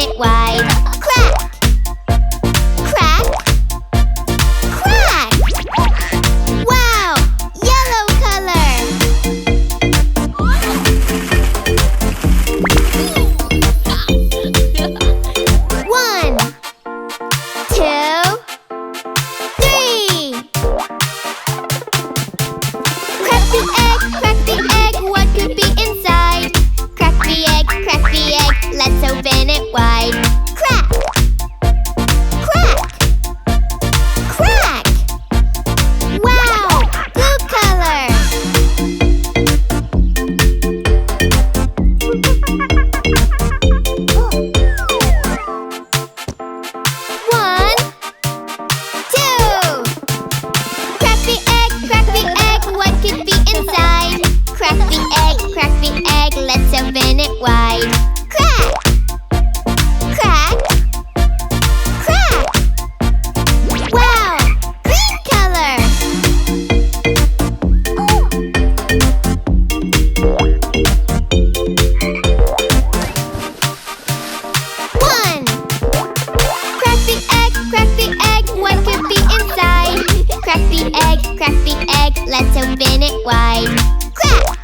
it wide. Crack! Crack! Crack! Wow! Yellow color! One, two, three! Crack the egg, what could be inside? Crack the egg, let's open it wide. Crack! Crack! Crack! Wow! Blue color! One, two! Crack the egg, what could be inside? Crack the egg, let's open it wide. Crack! Crack! Crack! Wow! Green color! One! Crack the egg, what could be inside? Crack the egg, let's open it wide. Crack!